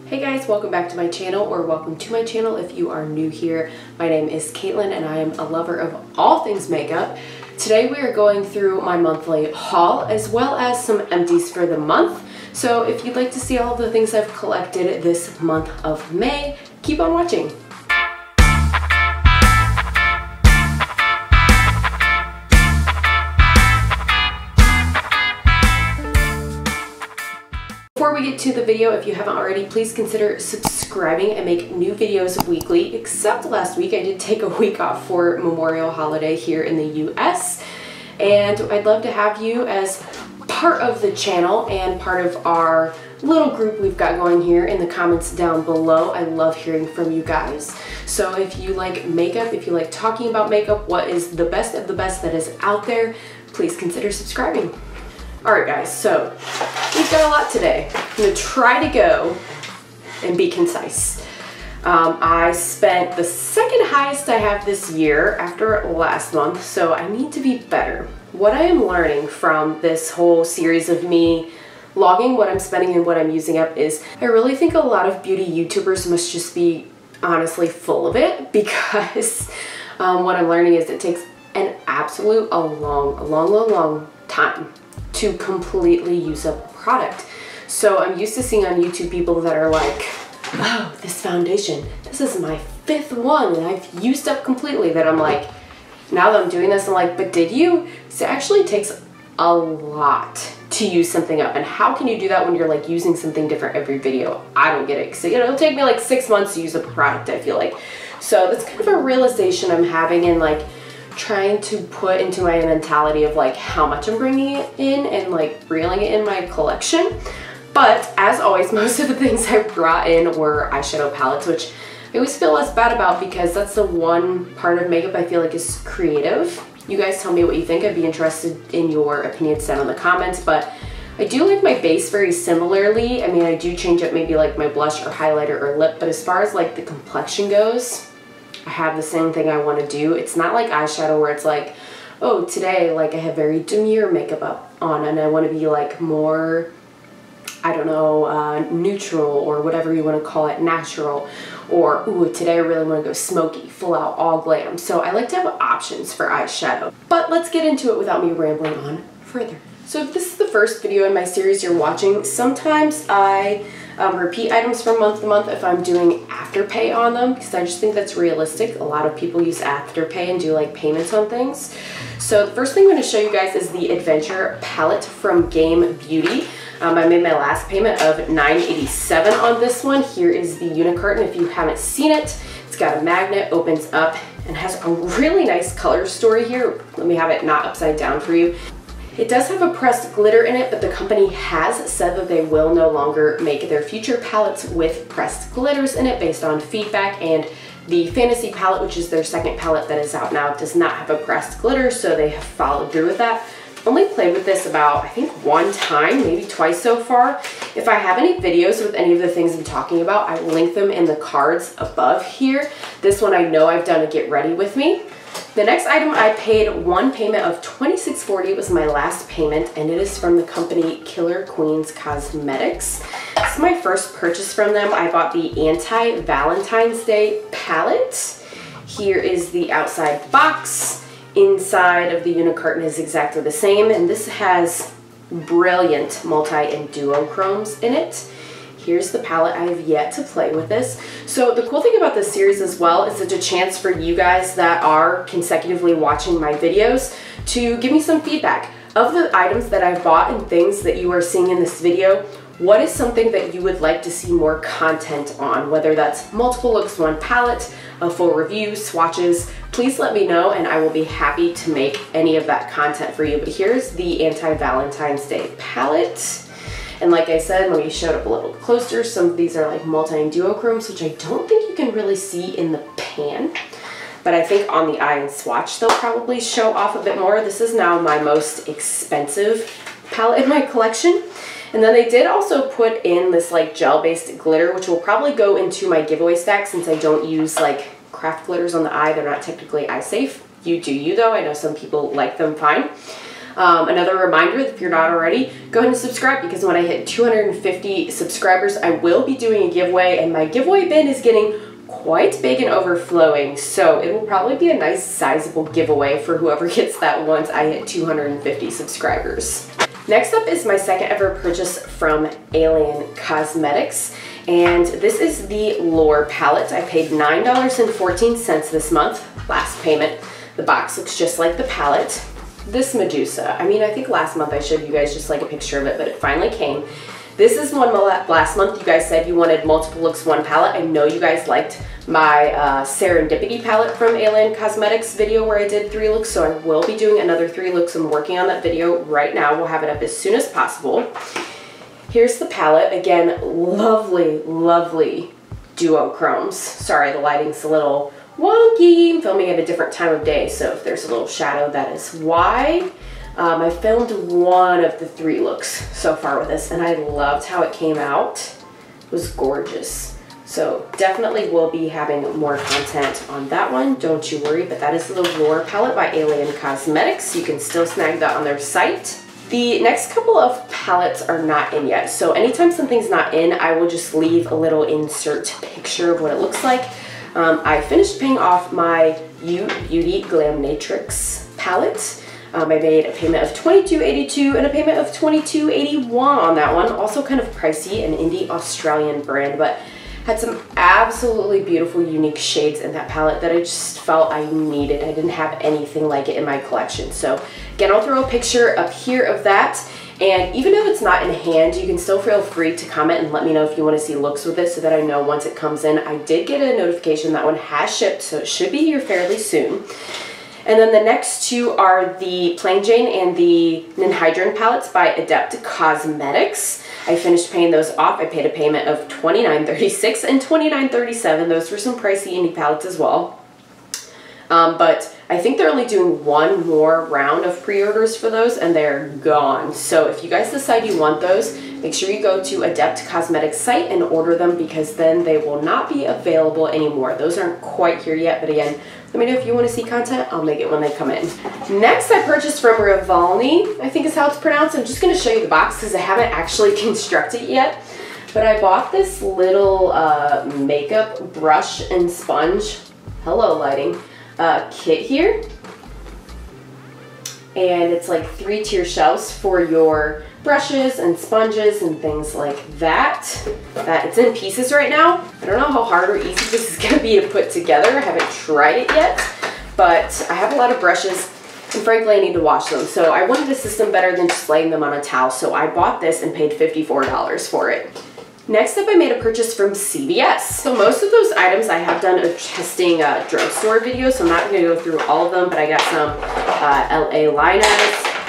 Hey guys, welcome back to my channel, or welcome to my channel if you are new here. My name is Caitlin and I am a lover of all things makeup. Today we are going through my monthly haul as well as some empties for the month. So if you'd like to see all of the things I've collected this month of May, keep on watching. Before we get to the video, if you haven't already, please consider subscribing. I make new videos weekly, except last week I did take a week off for Memorial Holiday here in the US. And I'd love to have you as part of the channel and part of our little group we've got going here in the comments down below. I love hearing from you guys. So if you like makeup, if you like talking about makeup, what is the best of the best that is out there, please consider subscribing. Alright guys, so we've got a lot today. I'm going to try to go and be concise. I spent the second highest I have this year after last month, so I need to be better. What I am learning from this whole series of me logging what I'm spending and what I'm using up is I really think a lot of beauty YouTubers must just be honestly full of it, because what I'm learning is it takes an absolute long time to completely use up a product. So I'm used to seeing on YouTube people that are like, oh, this foundation, this is my 5th one and I've used up completely, that I'm like, now that I'm doing this, I'm like, but did you? So it actually takes a lot to use something up. And how can you do that when you're like using something different every video? I don't get it. So, you know, it'll take me like 6 months to use up a product, I feel like. So that's kind of a realization I'm having, and like trying to put into my mentality of like how much I'm bringing it in and like reeling it in my collection. But as always, most of the things I brought in were eyeshadow palettes, which I always feel less bad about because that's the one part of makeup I feel like is creative. You guys tell me what you think. I'd be interested in your opinions down in the comments, but I do like my base very similarly. I mean, I do change up maybe like my blush or highlighter or lip, but as far as like the complexion goes, I have the same thing I want to do. It's not like eyeshadow where it's like, oh, today like I have very demure makeup on and I want to be like more, I don't know, neutral or whatever you want to call it, natural, or ooh, today I really want to go smoky, full out, all glam. So I like to have options for eyeshadow. But let's get into it without me rambling on further. So if this is the first video in my series you're watching, sometimes I repeat items from month to month if I'm doing Afterpay on them, because I just think that's realistic. A lot of people use Afterpay and do like payments on things. So the first thing I'm going to show you guys is the Adventure palette from Gimme Beauty. I made my last payment of $9.87 on this one. Here is the unicorn if you haven't seen it. It's got a magnet, opens up, and has a really nice color story here. Let me have it not upside down for you. It does have a pressed glitter in it, but the company has said that they will no longer make their future palettes with pressed glitters in it based on feedback, and the Fantasy palette, which is their second palette that is out now, does not have a pressed glitter, so they have followed through with that. Only played with this about, I think, 1 time, maybe twice so far. If I have any videos with any of the things I'm talking about, I link them in the cards above here. This one I know I've done a get ready with me. The next item I paid one payment of $26.40. It was my last payment, and it is from the company Killer Queens Cosmetics. This is my first purchase from them. I bought the Anti-Valentine's Day palette. Here is the outside box. Inside of the unicorn is exactly the same, and this has brilliant multi and duochromes in it. Here's the palette. I have yet to play with this. So the cool thing about this series as well is it's a chance for you guys that are consecutively watching my videos to give me some feedback. Of the items that I've bought and things that you are seeing in this video, what is something that you would like to see more content on? Whether that's multiple looks, one palette, a full review, swatches, please let me know and I will be happy to make any of that content for you. But here's the Anti-Valentine's Day palette. And like I said, when we showed up a little closer, some of these are like multi and duochromes, which I don't think you can really see in the pan. But I think on the eye and swatch, they'll probably show off a bit more. This is now my most expensive palette in my collection. And then they did also put in this like gel-based glitter, which will probably go into my giveaway stack since I don't use like craft glitters on the eye. They're not technically eye safe. You do you though. I know some people like them fine. Another reminder, if you're not already, go ahead and subscribe, because when I hit 250 subscribers, I will be doing a giveaway, and my giveaway bin is getting quite big and overflowing, so it will probably be a nice sizable giveaway for whoever gets that once I hit 250 subscribers. Next up is my second ever purchase from Alien Cosmetics, and this is the Lure palette. I paid $9.14 this month, last payment. The box looks just like the palette. This Medusa, I mean, I think last month I showed you guys just like a picture of it, but it finally came. This is one last month you guys said you wanted multiple looks, one palette. I know you guys liked my Serendipity palette from Alien Cosmetics video where I did 3 looks, so I will be doing another 3 looks. I'm working on that video right now. We'll have it up as soon as possible. Here's the palette. Again, lovely, lovely duochromes. Sorry, the lighting's a little wonky. I'm filming at a different time of day, so if there's a little shadow, that is why. I filmed one of the 3 looks so far with this, and I loved how it came out. It was gorgeous. So definitely will be having more content on that one, don't you worry, but that is the Lure palette by Alien Cosmetics. You can still snag that on their site. The next couple of palettes are not in yet, so anytime something's not in, I will just leave a little insert picture of what it looks like. I finished paying off my Muse Beauty Glam Matrix palette. I made a payment of $22.82 and a payment of $22.81 on that one. Also kind of pricey, an indie Australian brand, but had some absolutely beautiful, unique shades in that palette that I just felt I needed. I didn't have anything like it in my collection. So again, I'll throw a picture up here of that. And even if it's not in hand, you can still feel free to comment and let me know if you want to see looks with it so that I know once it comes in. I did get a notification that one has shipped, so it should be here fairly soon. And then the next 2 are the Plain Jane and the Ninhydrin palettes by Adept Cosmetics. I finished paying those off. I paid a payment of $29.36 and $29.37. Those were some pricey indie palettes as well. But I think they're only doing 1 more round of pre-orders for those, and they're gone. So if you guys decide you want those, make sure you go to Adept Cosmetics site and order them, because then they will not be available anymore. Those aren't quite here yet, but again, let me know if you want to see content. I'll make it when they come in. Next, I purchased from Ravalny, I think is how it's pronounced. I'm just going to show you the box because I haven't actually constructed it yet. But I bought this little makeup brush and sponge, hello lighting, kit here. And it's like 3-tier shelves for your brushes and sponges and things like that. It's in pieces right now. I don't know how hard or easy this is going to be to put together. I haven't tried it yet, but I have a lot of brushes, and frankly I need to wash them. So I wanted a system better than just laying them on a towel. So I bought this and paid $54 for it. Next up, I made a purchase from CVS. So most of those items I have done a testing drugstore videos, so I'm not going to go through all of them, but I got some LA liners.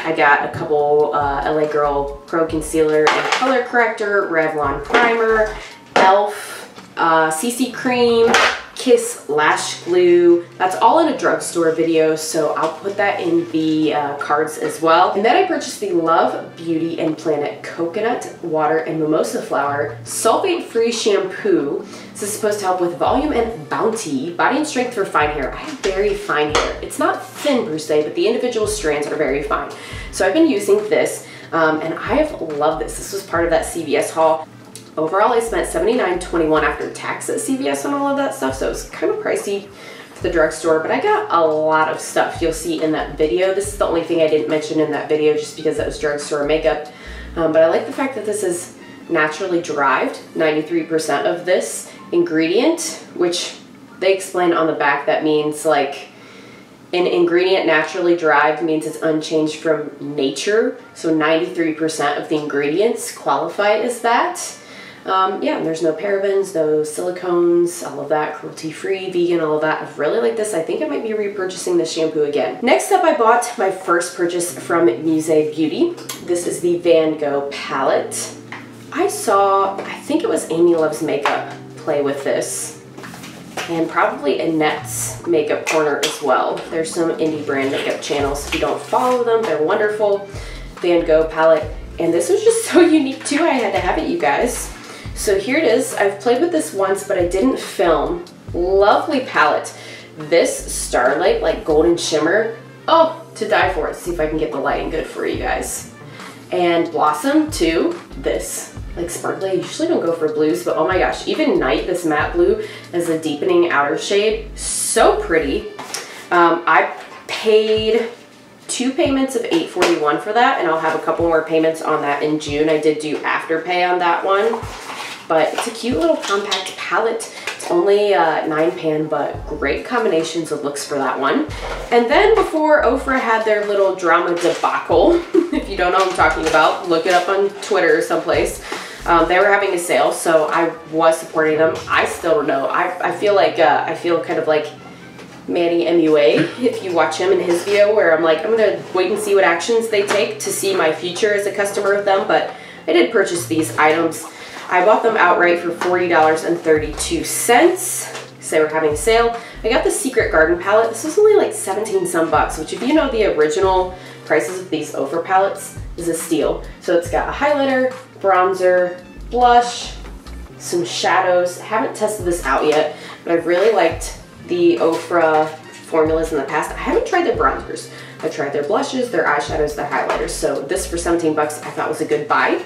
I got a couple LA Girl Pro Concealer and Color Corrector, Revlon Primer, e.l.f. CC Cream, Kiss Lash Glue. That's all in a drugstore video, so I'll put that in the cards as well. And then I purchased the Love Beauty and Planet Coconut Water and Mimosa Flower Sulfate-Free Shampoo. This is supposed to help with volume and bounty, body and strength for fine hair. I have very fine hair. It's not thin per se, but the individual strands are very fine. So I've been using this, and I have loved this. This was part of that CVS haul. Overall, I spent $79.21 after tax at CVS and all of that stuff, so it was kind of pricey for the drugstore, but I got a lot of stuff you'll see in that video. This is the only thing I didn't mention in that video just because that was drugstore makeup, but I like the fact that this is naturally derived, 93% of this ingredient, which they explain on the back that means like an ingredient naturally derived means it's unchanged from nature, so 93% of the ingredients qualify as that. Yeah, there's no parabens, no silicones, all of that, cruelty-free, vegan, all of that. I really like this. I think I might be repurchasing this shampoo again. Next up, I bought my first purchase from Muse Beauty. This is the Van Gogh palette. I think it was Amy Loves Makeup play with this, and probably Annette's Makeup Corner as well. There's some indie brand makeup channels. If you don't follow them, they're wonderful. Van Gogh palette. And this was just so unique too, I had to have it, you guys. So here it is. I've played with this once, but I didn't film. Lovely palette. This Starlight, like golden shimmer, Oh, to die for. Let's see if I can get the lighting good for you guys. And Blossom too, this. Like sparkly, I usually don't go for blues, but oh my gosh, even Night, this matte blue is a deepening outer shade. So pretty. I paid 2 payments of $8.41 for that, and I'll have a couple more payments on that in June. I did do Afterpay on that one, but it's a cute little compact palette. It's only 9 pan, but great combinations of looks for that one. And then before Ofra had their little drama debacle, if you don't know what I'm talking about, look it up on Twitter or someplace. They were having a sale, so I was supporting them. I still don't know. I feel like, I feel kind of like Manny MUA, if you watch him in his video, where I'm like, I'm gonna wait and see what actions they take to see my future as a customer with them, but I did purchase these items. I bought them outright for $40.32 because they were having a sale. I got the Secret Garden palette. This was only like 17 some bucks, which if you know the original prices of these Ofra palettes is a steal. So it's got a highlighter, bronzer, blush, some shadows. I haven't tested this out yet, but I've really liked the Ofra formulas in the past. I haven't tried their bronzers. I tried their blushes, their eyeshadows, their highlighters. So this for 17 bucks I thought was a good buy.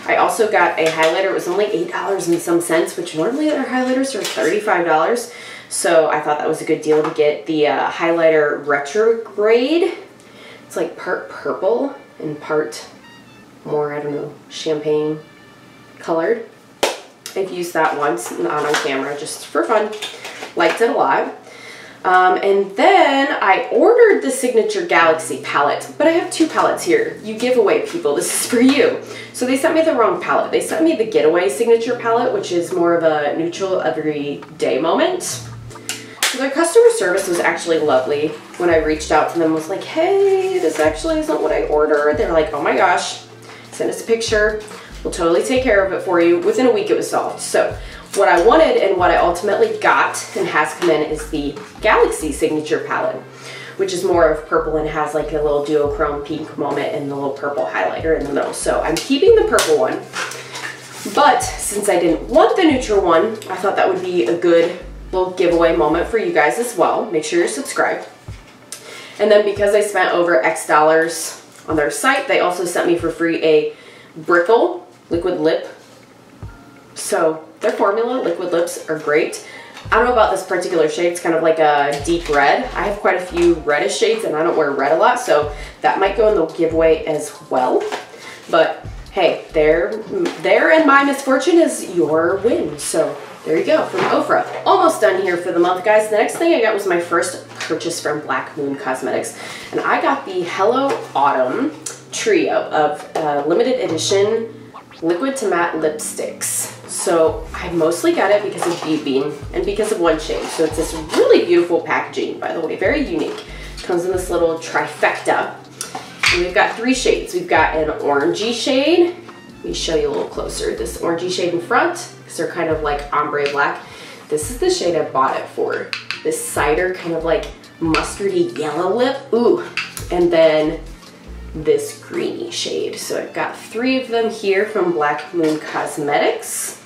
I also got a highlighter. It was only $8 and some cents, which normally their highlighters are $35. So I thought that was a good deal to get the highlighter Retrograde. It's like part purple and part more, I don't know, champagne colored. I've used that once, not on camera, just for fun. Liked it a lot. And then I ordered the Signature Galaxy palette, but I have 2 palettes here. You giveaway people, this is for you. So they sent me the wrong palette. They sent me the Getaway Signature palette, which is more of a neutral everyday moment. So their customer service was actually lovely. When I reached out to them, was like, hey, this actually isn't what I ordered. They're like, oh my gosh, send us a picture. We'll totally take care of it for you. Within a week it was solved. So what I wanted and what I ultimately got and has come in is the Galaxy Signature palette, which is more of purple and has like a little duochrome pink moment and the little purple highlighter in the middle. So I'm keeping the purple one, but since I didn't want the neutral one, I thought that would be a good little giveaway moment for you guys as well. Make sure you're subscribed. And then because I spent over X dollars on their site, they also sent me for free a Brickle liquid lip. So their formula liquid lips are great. I don't know about this particular shade. It's kind of like a deep red. I have quite a few reddish shades and I don't wear red a lot, so that might go in the giveaway as well. But hey, their and my misfortune is your win. So there you go, from Ofra. Almost done here for the month, guys. The next thing I got was my first purchase from Black Moon Cosmetics, and I got the Hello Autumn trio of limited edition liquid to matte lipsticks. So I mostly got it because of Beauty Bean and because of one shade. So it's this really beautiful packaging, by the way, very unique. It comes in this little trifecta. And we've got 3 shades. We've got an orangey shade. Let me show you a little closer. This orangey shade in front, because they're kind of like ombre black. This is the shade I bought it for. This cider kind of like mustardy yellow lip. Ooh. And then this greeny shade. So I've got 3 of them here from Black Moon Cosmetics.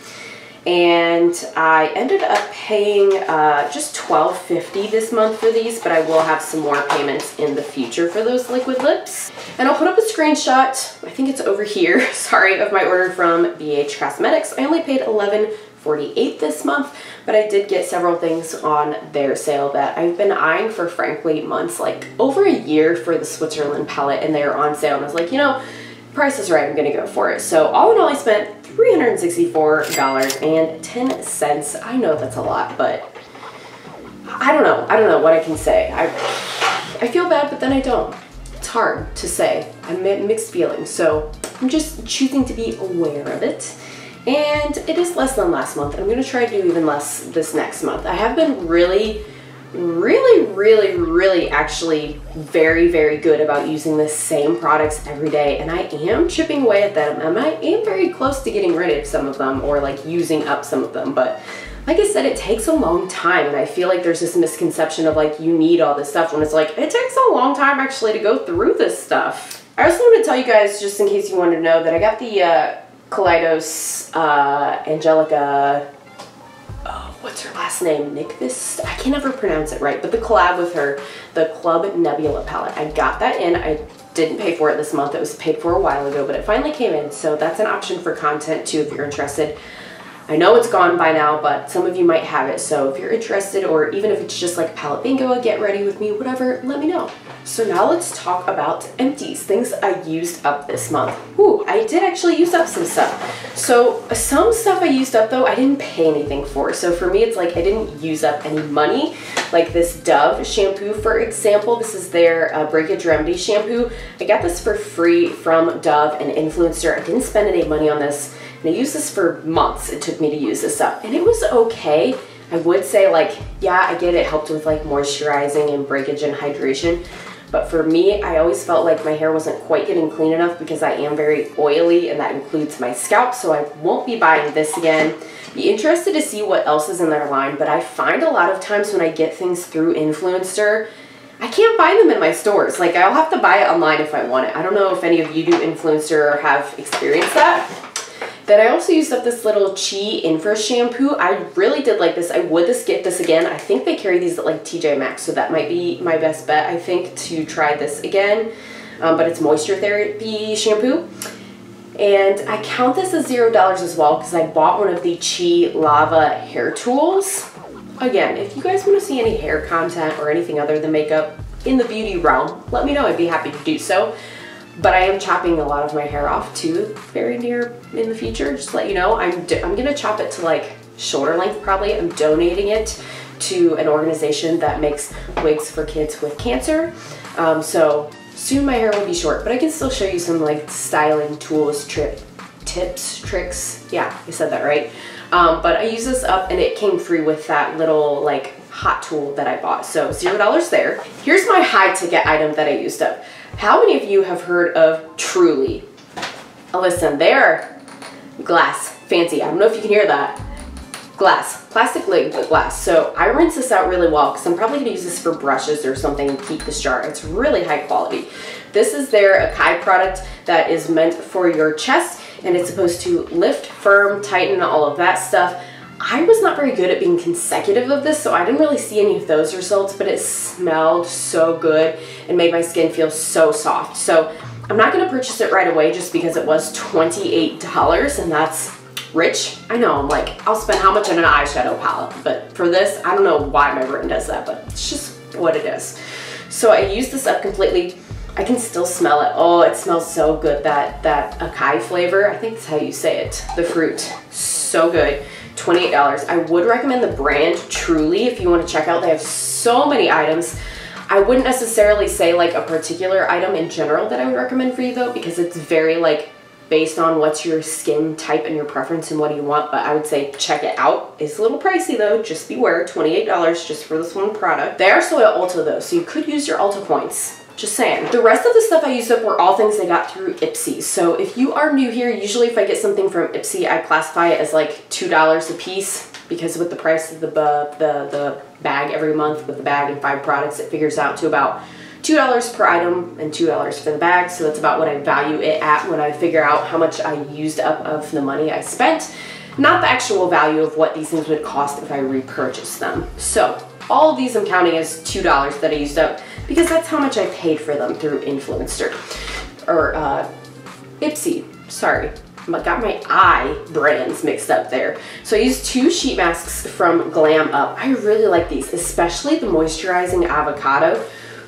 And I ended up paying just $12.50 this month for these, but I will have some more payments in the future for those liquid lips. And I'll put up a screenshot, I think it's over here, sorry, of my order from BH Cosmetics. I only paid $11.48 this month, but I did get several things on their sale that I've been eyeing for, frankly, months, like over a year for the Switzerland palette, and they are on sale, and I was like, you know, price is right, I'm gonna go for it. So all in all, I spent $364.10. I know that's a lot, but I don't know what I can say. I feel bad, but then I don't. It's hard to say. I'm mixed feelings, so I'm just choosing to be aware of it. And it is less than last month, and I'm gonna try to do even less this next month. I have been really actually very good about using the same products every day, and I am chipping away at them, and I am very close to getting rid of some of them or like using up some of them. But like I said, it takes a long time, and I feel like there's this misconception of like you need all this stuff when it's like it takes a long time actually to go through this stuff. I also want to tell you guys, just in case you wanted to know, that I got the Kaleidos Angelica, what's her last name? Nikvis? I can never pronounce it right, but the collab with her, the Club Nebula palette. I got that in. I didn't pay for it this month. It was paid for a while ago, but it finally came in. So that's an option for content too if you're interested. I know it's gone by now, but some of you might have it. So if you're interested, or even if it's just like palette bingo, a get ready with me, whatever, let me know. So now let's talk about empties, things I used up this month. Ooh, I did actually use up some stuff. So some stuff I used up though, I didn't pay anything for. So for me, it's like I didn't use up any money. Like this Dove shampoo, for example, this is their Breakage Remedy shampoo. I got this for free from Dove, an influencer. I didn't spend any money on this. And I used this for months. It took me to use this up, and it was okay. I would say, like, yeah, I get it helped with like moisturizing and breakage and hydration. But for me, I always felt like my hair wasn't quite getting clean enough because I am very oily, and that includes my scalp. So I won't be buying this again. Be interested to see what else is in their line, but I find a lot of times when I get things through influencer, I can't find them in my stores. Like, I'll have to buy it online if I want it. I don't know if any of you do influencer or have experienced that. Then I also used up this little Chi Infra shampoo. I really did like this. I would get this again. I think they carry these at like TJ Maxx, so that might be my best bet, I think, to try this again. But it's moisture therapy shampoo. And I count this as $0 as well because I bought one of the Chi Lava hair tools. Again, if you guys want to see any hair content or anything other than makeup in the beauty realm, let me know. I'd be happy to do so. But I am chopping a lot of my hair off too, very near in the future. Just to let you know, I'm gonna chop it to like shoulder length probably. I'm donating it to an organization that makes wigs for kids with cancer. So soon my hair will be short, but I can still show you some like styling tools, tips, tricks. Yeah, I said that right. But I use this up and it came free with that little like hot tool that I bought. So $0 there. Here's my high ticket item that I used up. How many of you have heard of Truly? Listen, they're glass, fancy. I don't know if you can hear that. Glass, plastic lid, but glass. So I rinse this out really well because I'm probably gonna use this for brushes or something and keep this jar. It's really high quality. This is their Decay product that is meant for your chest, and it's supposed to lift, firm, tighten, all of that stuff. I was not very good at being consecutive of this, so I didn't really see any of those results, but it smelled so good and made my skin feel so soft. So I'm not gonna purchase it right away just because it was $28, and that's rich. I know, I'm like, I'll spend how much on an eyeshadow palette, but for this, I don't know why my brain does that, but it's just what it is. So I used this up completely. I can still smell it. Oh, it smells so good, that acai flavor. I think that's how you say it, the fruit. So good. $28. I would recommend the brand Truly if you want to check out. They have so many items. I wouldn't necessarily say like a particular item in general that I would recommend for you though, because it's very like based on what's your skin type and your preference and what do you want, but I would say check it out. It's a little pricey though, just beware. $28 just for this one product. They are still at Ulta though, so you could use your Ulta points. Just saying. The rest of the stuff I used up were all things I got through Ipsy. So if you are new here, usually if I get something from Ipsy, I classify it as like $2 a piece because with the price of the bag every month with the bag and 5 products, it figures out to about $2 per item and $2 for the bag. So that's about what I value it at when I figure out how much I used up of the money I spent, not the actual value of what these things would cost if I repurchased them. So all of these I'm counting as $2 that I used up because that's how much I paid for them through influencer or Ipsy. Sorry, I got my eye brands mixed up there. So I used 2 sheet masks from Glam Up. I really like these, especially the moisturizing avocado.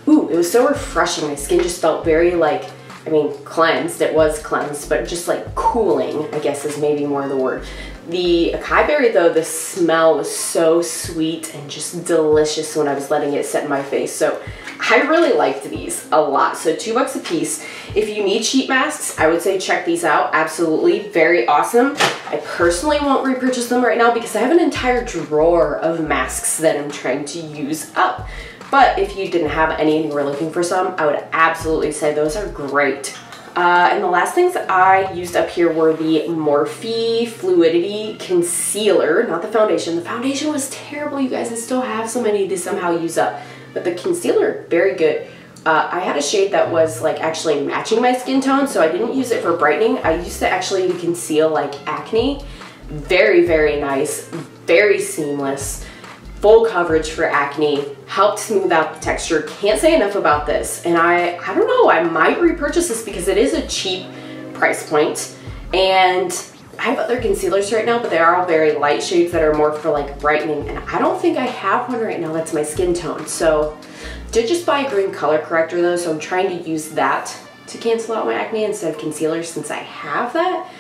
Ooh, it was so refreshing. My skin just felt very like, I mean, cleansed. It was cleansed, but just like cooling, I guess is maybe more the word. The acai berry though, the smell was so sweet and just delicious when I was letting it set in my face. So I really liked these a lot. So $2 a piece. If you need sheet masks, I would say check these out. Absolutely, very awesome. I personally won't repurchase them right now because I have an entire drawer of masks that I'm trying to use up. But if you didn't have any and you were looking for some, I would absolutely say those are great. And the last things I used up here were the Morphe Fluidity Concealer, not the foundation. The foundation was terrible, you guys. I still have some I need to somehow use up. But the concealer, very good. I had a shade that was like actually matching my skin tone, so I didn't use it for brightening. I used it actually to conceal like acne. Very, very nice. very seamless, full coverage for acne, helped smooth out the texture. Can't say enough about this. And I don't know, I might repurchase this because it is a cheap price point. And I have other concealers right now, but they are all very light shades that are more for like brightening. And I don't think I have one right now that's my skin tone. So did just buy a green color corrector though, so I'm trying to use that to cancel out my acne instead of concealer since I have that,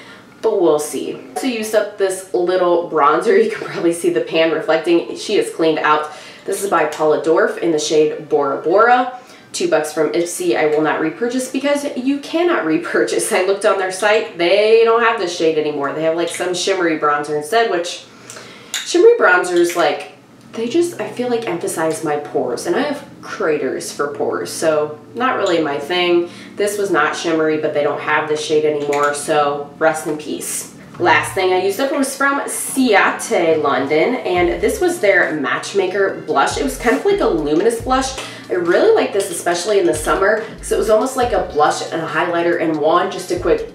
but we'll see. So used up this little bronzer. You can probably see the pan reflecting. She is cleaned out. This is by Palladio in the shade Bora Bora. $2 from Ipsy. I will not repurchase because you cannot repurchase. I looked on their site. They don't have this shade anymore. They have like some shimmery bronzer instead, which shimmery bronzers, like, they just, I feel like, emphasize my pores, and I have craters for pores, so not really my thing. This was not shimmery, but they don't have this shade anymore, so rest in peace. Last thing I used up was from Ciate London, and this was their Matchmaker blush. It was kind of like a luminous blush. I really like this, especially in the summer, because it was almost like a blush and a highlighter in one. Just a quick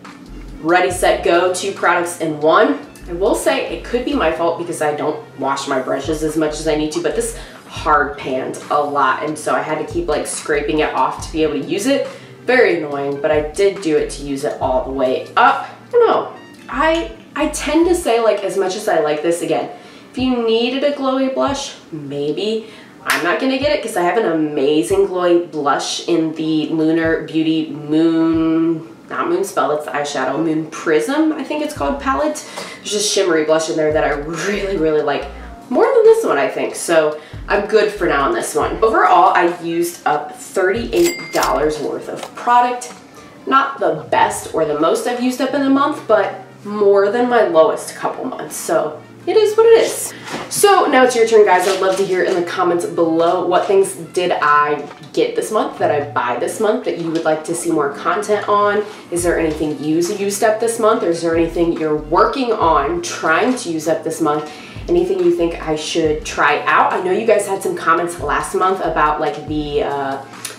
ready, set, go, 2 products in one. I will say it could be my fault because I don't wash my brushes as much as I need to, but this hard panned a lot, and so I had to keep like scraping it off to be able to use it. Very annoying, but I did do it to use it all the way up. I don't know. I tend to say, like, as much as I like this, again, if you needed a glowy blush, maybe. I'm not gonna get it because I have an amazing glowy blush in the Lunar Beauty Moon, not Moon Spell, it's the eyeshadow, Moon Prism, I think it's called, palette. There's just shimmery blush in there that I really, really like. More than this one, I think, so I'm good for now on this one. Overall, I used up $38 worth of product. Not the best or the most I've used up in a month, but more than my lowest couple months, so it is what it is. So now it's your turn, guys. I'd love to hear in the comments below what things did I get this month, that I buy this month, that you would like to see more content on. Is there anything you used up this month, or is there anything you're working on trying to use up this month? Anything you think I should try out? I know you guys had some comments last month about like the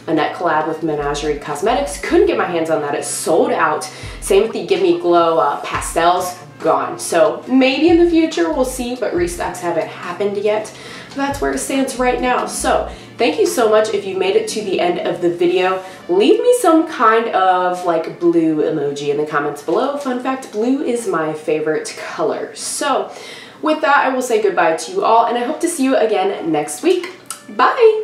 Annette collab with Menagerie Cosmetics. Couldn't get my hands on that. It's sold out. Same with the Gimme Glow pastels. Gone. So maybe in the future we'll see, but restocks haven't happened yet. That's where it stands right now. So thank you so much if you made it to the end of the video. Leave me some kind of like blue emoji in the comments below. Fun fact, blue is my favorite color. So with that, I will say goodbye to you all, and I hope to see you again next week. Bye!